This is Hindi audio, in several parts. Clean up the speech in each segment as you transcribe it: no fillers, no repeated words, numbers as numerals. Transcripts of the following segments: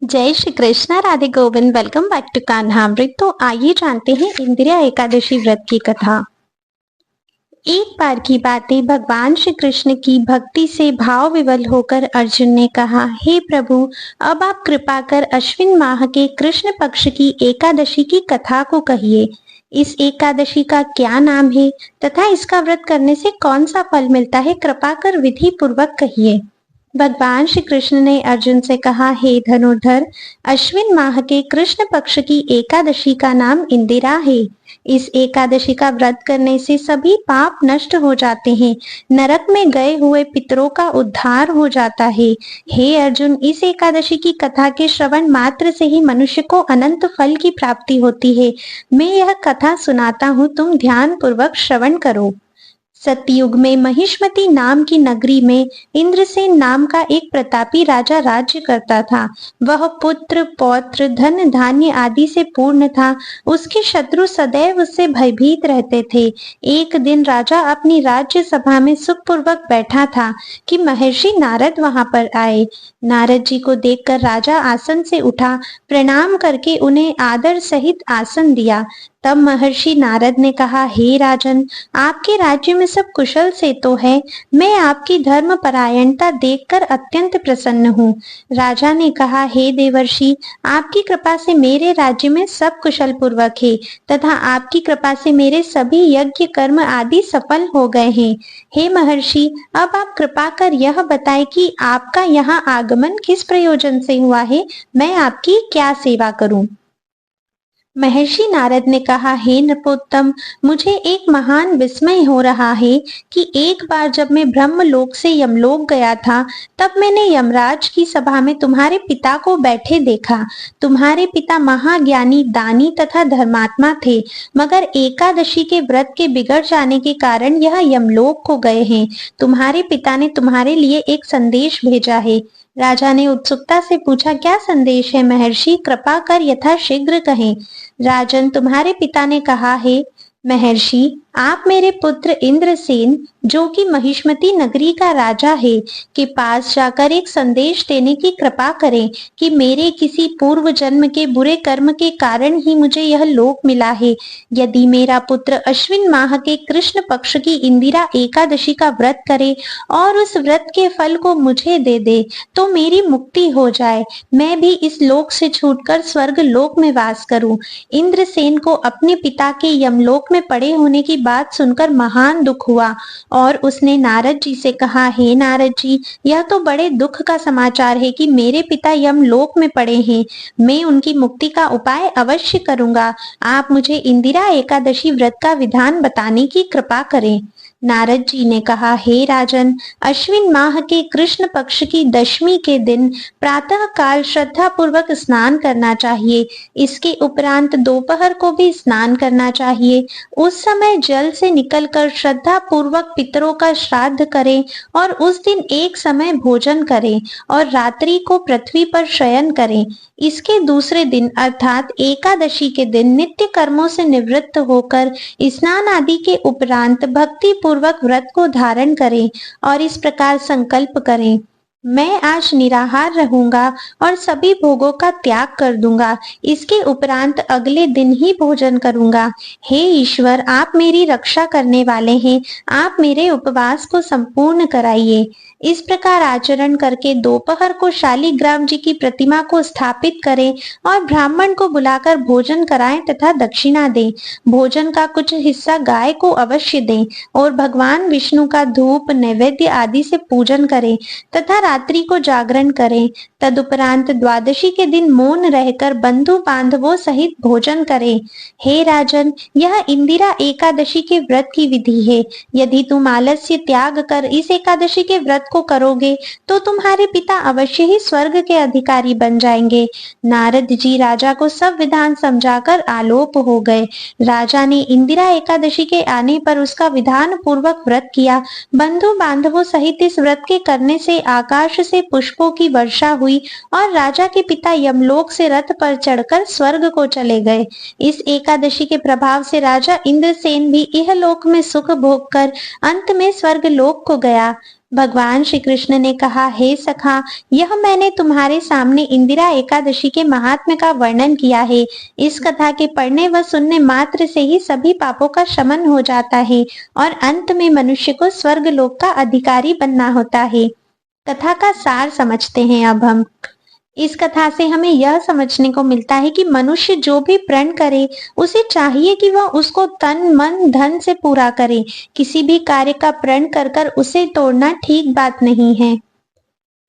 जय Shri Krishna, Radhe Govind. Welcome back to Kanhamrit. तो आइए जानते हैं इंदिरा एकादशी व्रत की कथा। एक बार की बात है, भगवान श्री कृष्ण की भक्ति से भाव विवल होकर अर्जुन ने कहा, हे प्रभु, अब आप कृपा कर अश्विन माह के कृष्ण पक्ष की एकादशी की कथा को कहिए। इस एकादशी का क्या नाम है तथा इसका व्रत करने से कौन सा फल मिलता है, कृपा कर विधि पूर्वक कहिए। भगवान श्री कृष्ण ने अर्जुन से कहा, हे धनुर्धर, अश्विन माह के कृष्ण पक्ष की एकादशी का नाम इंदिरा है। इस एकादशी का व्रत करने से सभी पाप नष्ट हो जाते हैं, नरक में गए हुए पितरों का उद्धार हो जाता है। हे अर्जुन, इस एकादशी की कथा के श्रवण मात्र से ही मनुष्य को अनंत फल की प्राप्ति होती है। मैं यह कथा सुनाता हूँ, तुम ध्यान पूर्वक श्रवण करो। सतयुग में महिष्मती नाम की नगरी में इंद्रसेन नाम का एक प्रतापी राजा राज्य करता था। वह पुत्र पौत्र धन धान्य आदि से पूर्ण था। उसके शत्रु सदैव उससे भयभीत रहते थे। एक दिन राजा अपनी राज्य सभा में सुखपूर्वक बैठा था कि महर्षि नारद वहां पर आए। नारद जी को देखकर राजा आसन से उठा, प्रणाम करके उन्हें आदर सहित आसन दिया। तब महर्षि नारद ने कहा, हे राजन, आपके राज्य में सब कुशल से तो है। मैं आपकी धर्म परायणता देखकर अत्यंत प्रसन्न हूँ। राजा ने कहा, हे देवर्षि, आपकी कृपा से मेरे राज्य में सब कुशल पूर्वक है तथा आपकी कृपा से मेरे सभी यज्ञ कर्म आदि सफल हो गए हैं। हे महर्षि, अब आप कृपा कर यह बताएं कि आपका यहाँ आगमन किस प्रयोजन से हुआ है, मैं आपकी क्या सेवा करूं। महर्षि नारद ने कहा, हे नृपोत्तम, मुझे एक महान विस्मय हो रहा है कि एक बार जब मैं ब्रह्मलोक से यमलोक गया था, तब मैंने यमराज की सभा में तुम्हारे पिता को बैठे देखा। तुम्हारे पिता महाज्ञानी, दानी तथा धर्मात्मा थे, मगर एकादशी के व्रत के बिगड़ जाने के कारण यह यमलोक को गए हैं। तुम्हारे पिता ने तुम्हारे लिए एक संदेश भेजा है। राजा ने उत्सुकता से पूछा, क्या संदेश है महर्षि, कृपा कर यथाशीघ्र कहें। राजन, तुम्हारे पिता ने कहा है, महर्षि, आप मेरे पुत्र इंद्रसेन, जो कि महिष्मती नगरी का राजा है, के पास जाकर एक संदेश देने की कृपा करें कि मेरे किसी पूर्व जन्म के बुरे कर्म के कारण ही मुझे यह लोक मिला है। यदि मेरा पुत्र अश्विन माह के कृष्ण पक्ष की इंदिरा एकादशी का व्रत करे और उस व्रत के फल को मुझे दे दे, तो मेरी मुक्ति हो जाए, मैं भी इस लोक से छूटकर स्वर्ग लोक में वास करूं। इंद्रसेन को अपने पिता के यमलोक में पड़े होने की बात सुनकर महान दुख हुआ और उसने नारद जी से कहा, हे नारद जी, यह तो बड़े दुख का समाचार है कि मेरे पिता यमलोक में पड़े हैं। मैं उनकी मुक्ति का उपाय अवश्य करूंगा। आप मुझे इंदिरा एकादशी व्रत का विधान बताने की कृपा करें। नारद जी ने कहा, हे राजन, अश्विन माह के कृष्ण पक्ष की दशमी के दिन प्रातः काल श्रद्धा पूर्वक स्नान करना चाहिए। इसके उपरांत दोपहर को भी स्नान करना चाहिए। उस समय जल से निकलकर श्रद्धा पूर्वक पितरों का श्राद्ध करें और उस दिन एक समय भोजन करें और रात्रि को पृथ्वी पर शयन करें। इसके दूसरे दिन अर्थात एकादशी के दिन नित्य कर्मों से निवृत्त होकर स्नान आदि के उपरांत भक्ति पूर्वक व्रत को धारण करें और इस प्रकार संकल्प करें, मैं आज निराहार रहूंगा और सभी भोगों का त्याग कर दूंगा। इसके उपरांत अगले दिन ही भोजन करूंगा। हे ईश्वर, आप मेरी रक्षा करने वाले हैं, आप मेरे उपवास को संपूर्ण कराइए। इस प्रकार आचरण करके दोपहर को शालिग्राम जी की प्रतिमा को स्थापित करें और ब्राह्मण को बुलाकर भोजन कराएं तथा दक्षिणा दें। भोजन का कुछ हिस्सा गाय को अवश्य दें और भगवान विष्णु का धूप नैवेद्य आदि से पूजन करें तथा रात्रि को जागरण करें। तदुपरांत द्वादशी के दिन मौन रहकर बंधु बांधवों सहित भोजन करें। हे राजन, यह इंदिरा एकादशी के व्रत की विधि है। यदि तुम आलस्य त्याग कर इस एकादशी के व्रत को करोगे तो तुम्हारे पिता अवश्य ही स्वर्ग के अधिकारी बन जाएंगे। नारद जी राजा को सब विधान समझाकर आलोप हो गए। राजा ने इंदिरा एकादशी के आने पर उसका विधान पूर्वक व्रत किया। बंधु बांधवों सहित इस व्रत के करने से आकाश से पुष्पों की वर्षा हुई और राजा के पिता यमलोक से रथ पर चढ़कर स्वर्ग को चले गए। इस एकादशी के प्रभाव से राजा इंद्रसेन भी इहलोक में सुख भोग कर अंत में स्वर्ग लोक को गया। भगवान श्री कृष्ण ने कहा, हे सखा, यह मैंने तुम्हारे सामने इंदिरा एकादशी के महात्म्य का वर्णन किया है। इस कथा के पढ़ने व सुनने मात्र से ही सभी पापों का शमन हो जाता है और अंत में मनुष्य को स्वर्ग लोक का अधिकारी बनना होता है। कथा का सार समझते हैं अब हम। इस कथा से हमें यह समझने को मिलता है कि मनुष्य जो भी प्रण करे उसे चाहिए कि वह उसको तन मन धन से पूरा करे। किसी भी कार्य का प्रण कर कर उसे तोड़ना ठीक बात नहीं है।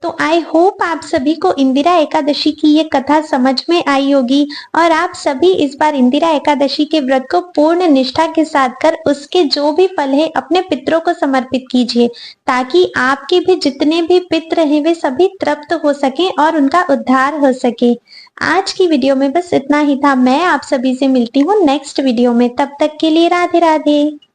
तो आई होप आप सभी को इंदिरा एकादशी की ये कथा समझ में आई होगी और आप सभी इस बार इंदिरा एकादशी के व्रत को पूर्ण निष्ठा के साथ कर उसके जो भी फल है अपने पितरों को समर्पित कीजिए, ताकि आपके भी जितने भी पितर हैं वे सभी तृप्त हो सके और उनका उद्धार हो सके। आज की वीडियो में बस इतना ही था। मैं आप सभी से मिलती हूँ नेक्स्ट वीडियो में। तब तक के लिए राधे राधे।